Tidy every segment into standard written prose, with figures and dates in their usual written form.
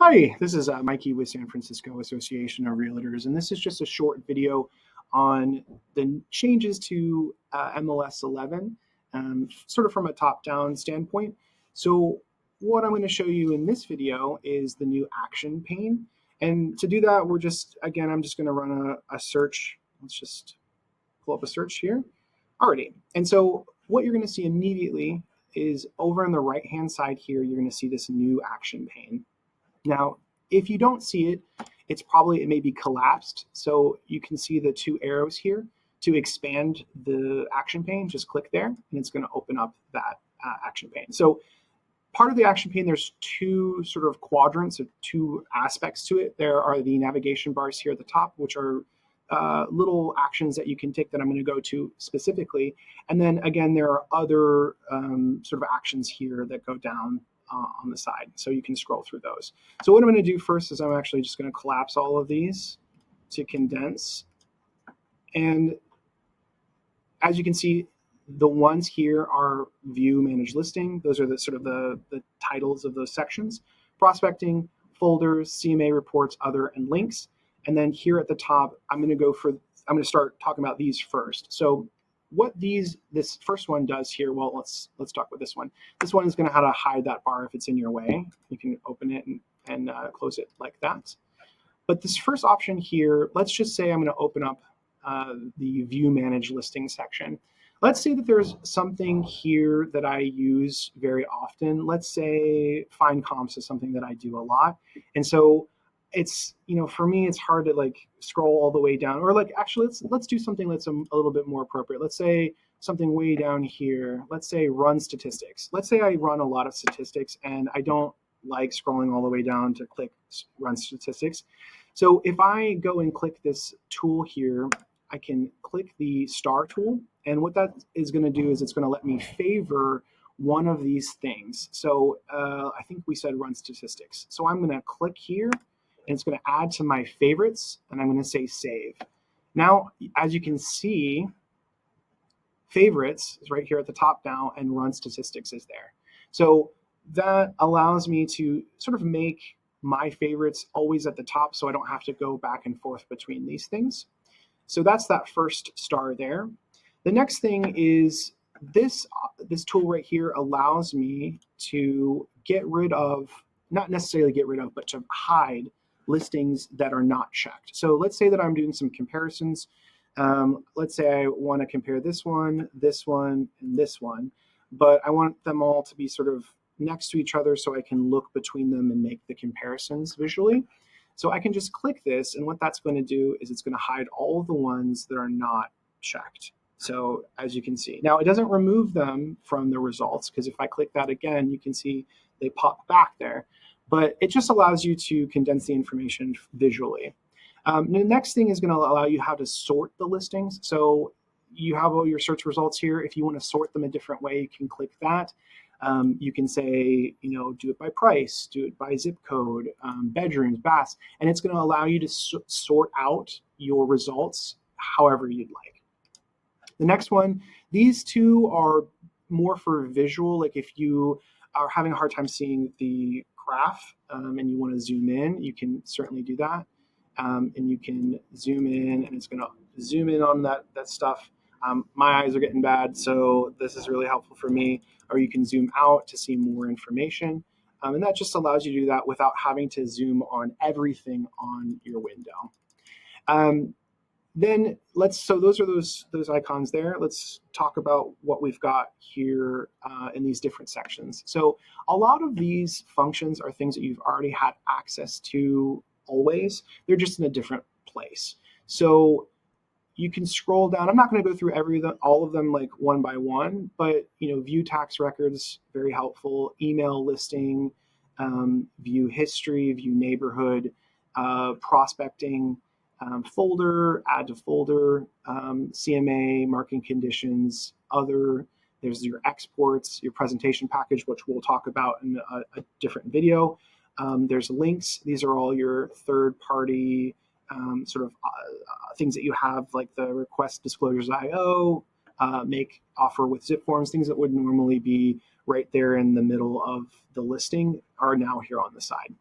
Hi, this is Mikey with San Francisco Association of Realtors, and this is just a short video on the changes to MLS 11, sort of from a top-down standpoint. So what I'm going to show you in this video is the new Action Pane. And to do that, I'm just going to run a search. Let's just pull up a search here. Alrighty, and so what you're going to see immediately is over on the right-hand side here, you're going to see this new Action Pane. Now, if you don't see it, it may be collapsed. So you can see the two arrows here to expand the action pane. Just click there and it's going to open up that action pane. So part of the action pane, there's two sort of quadrants or two aspects to it. There are the navigation bars here at the top, which are little actions that you can take that I'm going to go to specifically. And then again, there are other sort of actions here that go down on the side, so you can scroll through those. So what I'm going to do first is I'm actually just going to collapse all of these to condense. And as you can see, the ones here are view, manage listing. Those are the sort of the titles of those sections: prospecting, folders, CMA reports, other, and links. And then here at the top, I'm going to start talking about these first. So what this first one does here, well, let's talk about this one. This one is going to how to hide that bar if it's in your way. You can open it and close it like that. But this first option here, let's just say I'm going to open up the view manage listing section. Let's say that there's something here that I use very often. Let's say find comps is something that I do a lot. And so it's, for me, it's hard to like scroll all the way down, or like, actually, let's do something that's a little bit more appropriate. Let's say something way down here. Let's say run statistics. Let's say I run a lot of statistics and I don't like scrolling all the way down to click run statistics. So if I go and click this tool here, I can click the star tool. And what that is going to do is it's going to let me favor one of these things. So I think we said run statistics. So I'm going to click here. And it's going to add to my favorites, and I'm going to say save. Now, as you can see, favorites is right here at the top now, and run statistics is there. So that allows me to sort of make my favorites always at the top, so I don't have to go back and forth between these things. So that's that first star there. The next thing is this tool right here allows me to get rid of, not necessarily get rid of, but to hide listings that are not checked. So let's say that I'm doing some comparisons. Let's say I want to compare this one, and this one, but I want them all to be sort of next to each other so I can look between them and make the comparisons visually. So I can just click this, and what that's going to do is it's going to hide all of the ones that are not checked. So as you can see, now it doesn't remove them from the results, because if I click that again, you can see they pop back there. But it just allows you to condense the information visually. The next thing is going to allow you how to sort the listings. So you have all your search results here. If you want to sort them a different way, you can click that. You can say, do it by price, do it by zip code, bedrooms, baths, and it's going to allow you to sort out your results however you'd like. The next one, these two are more for visual. Like if you are having a hard time seeing the graph and you want to zoom in, you can certainly do that. And you can zoom in, and it's going to zoom in on that stuff. My eyes are getting bad, so this is really helpful for me. Or you can zoom out to see more information. And that just allows you to do that without having to zoom on everything on your window. So those are those icons there. Let's talk about what we've got here in these different sections. So a lot of these functions are things that you've already had access to always. They're just in a different place. So you can scroll down. I'm not going to go through all of them like one by one, but view tax records, very helpful. Email listing, view history, view neighborhood, prospecting. Folder, add to folder, CMA, marketing conditions, other. There's your exports, your presentation package, which we'll talk about in a different video. There's links. These are all your third-party sort of things that you have, like the request disclosures IO, make offer with zip forms, things that would normally be right there in the middle of the listing are now here on the side.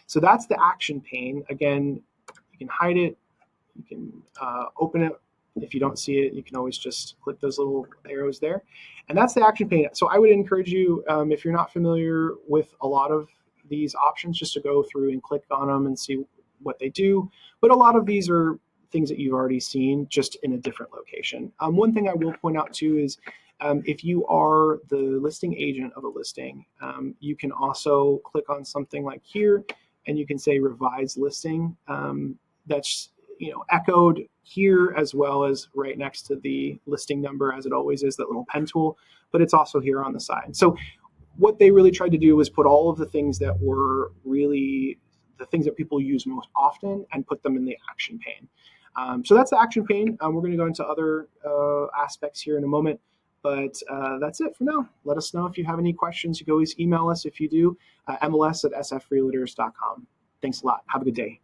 So that's the action pane. Again, you can hide it, you can open it. If you don't see it, you can always just click those little arrows there. And that's the action pane. So I would encourage you, if you're not familiar with a lot of these options, just to go through and click on them and see what they do. But a lot of these are things that you've already seen, just in a different location. One thing I will point out too is if you are the listing agent of a listing, you can also click on something like here, and you can say revise listing. That's echoed here as well as right next to the listing number, as it always is, that little pen tool, but it's also here on the side. So what they really tried to do was put all of the things that were really the things that people use most often and put them in the action pane. So that's the action pane. We're going to go into other aspects here in a moment, but that's it for now. Let us know if you have any questions. You can always email us if you do, MLS@sfrealtors.com. Thanks a lot. Have a good day.